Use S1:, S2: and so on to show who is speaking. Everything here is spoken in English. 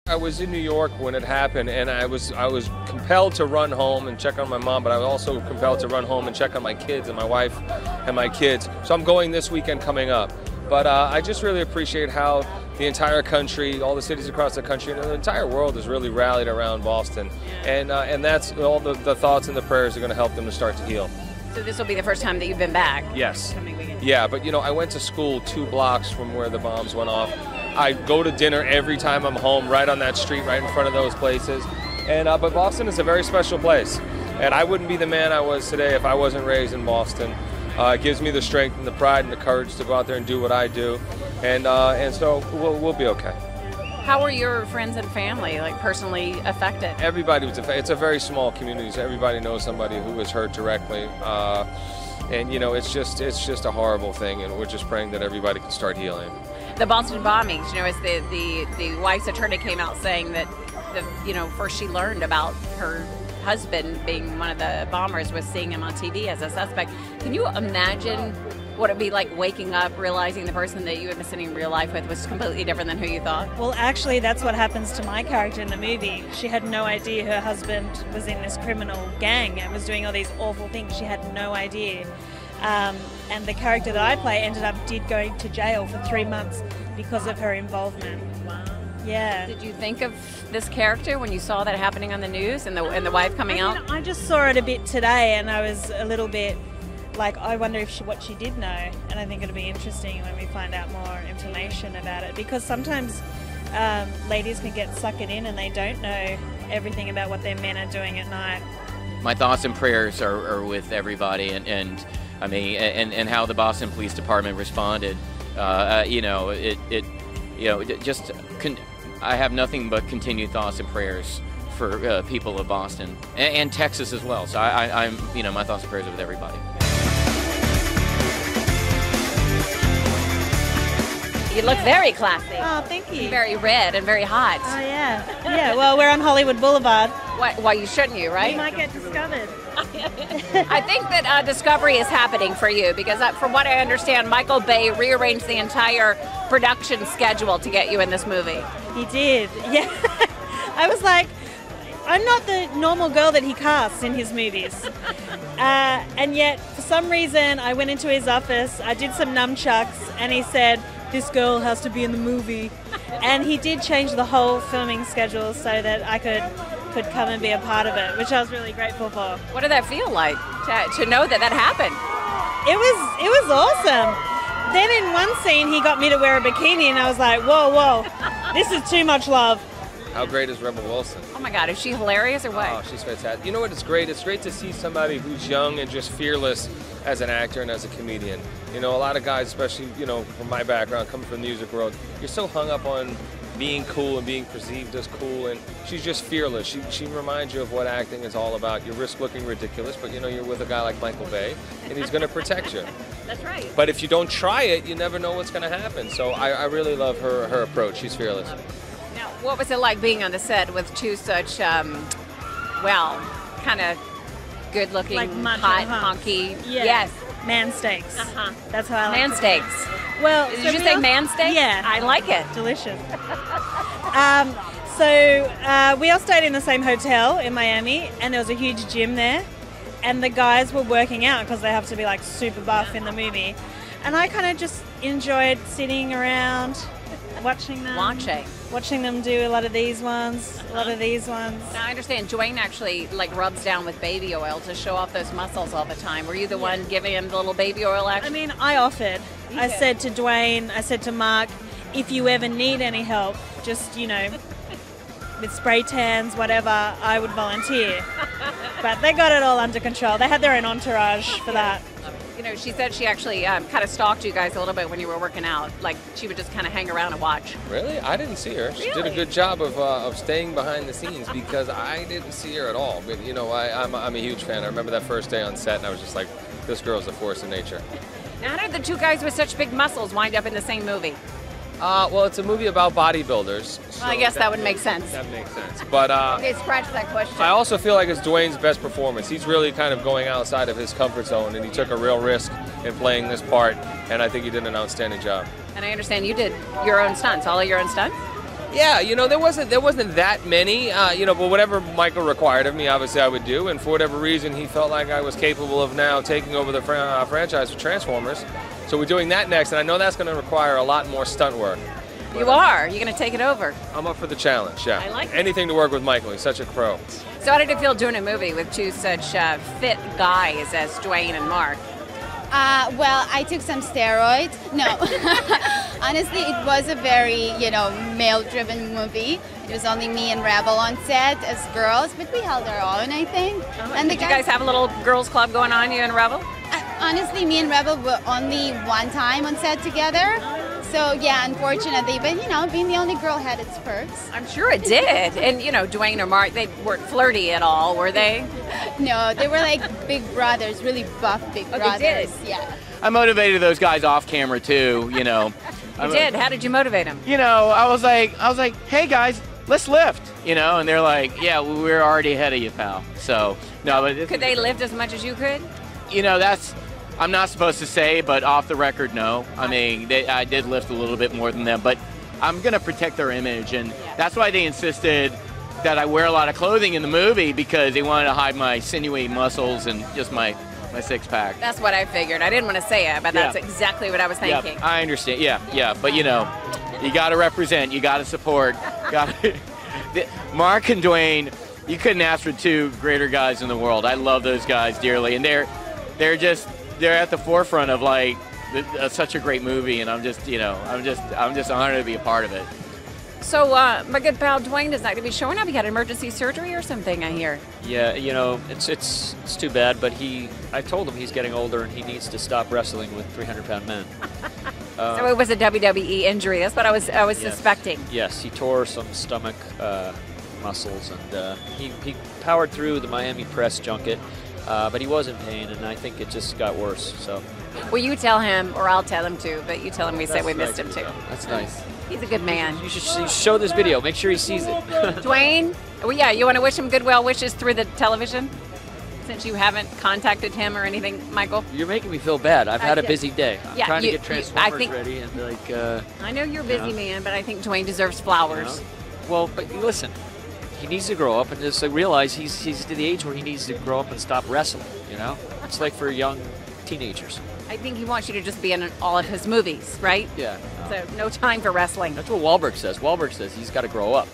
S1: I was in New York when it happened, and I was compelled to run home and check on my mom, but I was also compelled to run home and check on my kids and my wife and my kids. So I'm going this weekend coming up. But I just really appreciate how the entire country, all the cities across the country, and the entire world has really rallied around Boston. And that's all the thoughts and the prayers are going to help them to start to heal.
S2: So this will be the first time that you've been back?
S1: Yes. Yeah, but you know, I went to school 2 blocks from where the bombs went off. I go to dinner every time I'm home, right on that street, right in front of those places. And but Boston is a very special place. And I wouldn't be the man I was today if I wasn't raised in Boston. It gives me the strength and the pride and the courage to go out there and do what I do. And so we'll be okay.
S2: How were your friends and family, like, personally affected?
S1: Everybody was affected. It's a very small community, so everybody knows somebody who was hurt directly. And you know, it's just a horrible thing, and we're just praying that everybody can start healing.
S2: The Boston bombings, you know, as the wife's attorney came out saying that first she learned about her husband being one of the bombers was seeing him on TV as a suspect. Can you imagine what it'd be like waking up realizing the person that you had been sitting in real life with was completely different than who you thought?
S3: Well, actually, that's what happens to my character in the movie. She had no idea her husband was in this criminal gang and was doing all these awful things. She had no idea. And the character that I play did going to jail for 3 months because of her involvement.
S2: Wow.
S3: Yeah.
S2: Did you think of this character when you saw that happening on the news and the wife coming out?
S3: I just saw it a bit today, and I was a little bit like, I wonder if what she did know. And I think it'll be interesting when we find out more information about it, because sometimes ladies can get sucked in and they don't know everything about what their men are doing at night.
S4: My thoughts and prayers are with everybody, and I mean, and how the Boston Police Department responded. I have nothing but continued thoughts and prayers for people of Boston and Texas as well. So I'm my thoughts and prayers are with everybody.
S2: You look very classy.
S3: Oh, thank you.
S2: Very red and very hot.
S3: Oh, yeah. Yeah, well, we're on Hollywood Boulevard.
S2: Why you shouldn't you, right?
S3: We might get discovered.
S2: I think that discovery is happening for you, because from what I understand, Michael Bay rearranged the entire production schedule to get you in this movie.
S3: He did, yeah. I was like, I'm not the normal girl that he casts in his movies. And yet, for some reason, I went into his office, I did some nunchucks, and he said, this girl has to be in the movie. And he did change the whole filming schedule so that I could come and be a part of it, which I was really grateful for.
S2: What did that feel like, to know that happened?
S3: It was awesome. Then in one scene, he got me to wear a bikini, and I was like, whoa, this is too much love.
S1: How great is Rebel Wilson?
S2: Oh my God, is she hilarious or what?
S1: Oh, she's fantastic. You know what? It's great. It's great to see somebody who's young and just fearless as an actor and as a comedian. You know, a lot of guys, especially, from my background, coming from the music world, you're so hung up on being cool and being perceived as cool, and she's just fearless. She reminds you of what acting is all about. You risk looking ridiculous, but you're with a guy like Michael Bay, and he's going to protect you.
S2: That's right.
S1: But if you don't try it, you never know what's going to happen. So I really love her approach. She's fearless.
S2: Now, what was it like being on the set with two such, kind of good-looking,
S3: like
S2: hot, honky?
S3: Yeah.
S2: Yes.
S3: Man steaks.
S2: Uh-huh.
S3: That's how I like
S2: Man
S3: it.
S2: steaks.
S3: Well,
S2: Did you say man steak?
S3: Yeah.
S2: I like it.
S3: Delicious. We all stayed in the same hotel in Miami, and there was a huge gym there, and the guys were working out because they have to be like super buff in the movie, and I kind of just enjoyed sitting around watching them do a lot of these ones, a lot of these ones.
S2: Now, I understand Dwayne actually rubs down with baby oil to show off those muscles all the time. Were you the one giving him the little baby oil action?
S3: I mean, I offered. I said to Dwayne, I said to Mark, if you ever need any help, just, with spray tans, whatever, I would volunteer. But they got it all under control. They had their own entourage for that.
S2: She said she actually kind of stalked you guys a little bit when you were working out. Like, she would just kind of hang around and watch.
S1: Really? I didn't see her. She
S2: Really?
S1: did a good job of staying behind the scenes, because I didn't see her at all. But, I'm a huge fan. I remember that first day on set, and I was just like, this girl's a force of nature.
S2: Now, how did the two guys with such big muscles wind up in the same movie?
S1: Well, it's a movie about bodybuilders. So
S2: Well, I guess that would make sense.
S1: That makes sense. But
S2: Okay, scratch that question.
S1: I also feel like it's Dwayne's best performance. He's really kind of going outside of his comfort zone, and he took a real risk in playing this part, and I think he did an outstanding job.
S2: And I understand you did your own stunts, all of your own stunts?
S1: Yeah, you know, there wasn't that many, you know, but whatever Michael required of me, obviously I would do, and for whatever reason he felt like I was capable of now taking over the franchise for Transformers. So we're doing that next, and I know that's going to require a lot more stunt work.
S2: You are. You're going to take it over.
S1: I'm up for the challenge, yeah.
S2: I like it.
S1: Anything to work with Michael. He's such a pro.
S2: So how did it feel doing a movie with two such fit guys as Dwayne and Mark?
S5: Well, I took some steroids. No, honestly, it was a very, male-driven movie. It was only me and Rebel on set as girls, but we held our own, I think.
S2: And did you guys have a little girls' club going on, you and Rebel?
S5: Honestly, me and Rebel were only one time on set together. So, yeah, unfortunately. But, being the only girl had its perks.
S2: I'm sure it did. And, Dwayne or Mark, they weren't flirty at all, were they?
S5: No, they were like big brothers, really buff big brothers.
S2: They did?
S5: Yeah.
S4: I motivated those guys off camera too.
S2: You did? How did you motivate them?
S4: I was like, hey guys, let's lift. And they're like, yeah, we're already ahead of you, pal. So no, but
S2: could they lift as much as you could?
S4: That's. I'm not supposed to say, but off the record, no. I mean, I did lift a little bit more than them, but I'm going to protect their image, and that's why they insisted that I wear a lot of clothing in the movie, because they wanted to hide my sinewy muscles and just my six-pack.
S2: That's what I figured. I didn't want to say it, but that's exactly what I was thinking.
S4: Yeah, I understand. Yeah, but you got to represent, you got to support. Mark and Dwayne, you couldn't ask for two greater guys in the world. I love those guys dearly, and they're at the forefront of such a great movie, and I'm just honored to be a part of it.
S2: So my good pal Dwayne is not going to be showing up. He had emergency surgery or something, I hear.
S6: Yeah, it's too bad, but I told him he's getting older and he needs to stop wrestling with 300-pound men.
S2: So it was a WWE injury. That's what I was
S6: yes.
S2: suspecting.
S6: Yes, he tore some stomach muscles, and he powered through the Miami press junket. But he was in pain, and I think it just got worse. So,
S2: well, you tell him, or I'll tell him too. But you tell him we said we missed him too.
S6: That's nice.
S2: He's a good man.
S6: You should show this video. Make sure he sees it.
S2: Dwayne, well, yeah, you want to wish him good well wishes through the television, since you haven't contacted him or anything, Michael.
S6: You're making me feel bad. I've had a busy day. I'm trying to get Transformers ready, and
S2: I know you're a busy man, but I think Dwayne deserves flowers.
S6: Well, but listen. He needs to grow up and just realize he's to the age where he needs to grow up and stop wrestling, It's like for young teenagers.
S2: I think he wants you to just be in all of his movies, right?
S6: Yeah.
S2: So no time for wrestling.
S6: That's what Wahlberg says. Wahlberg says he's got to grow up.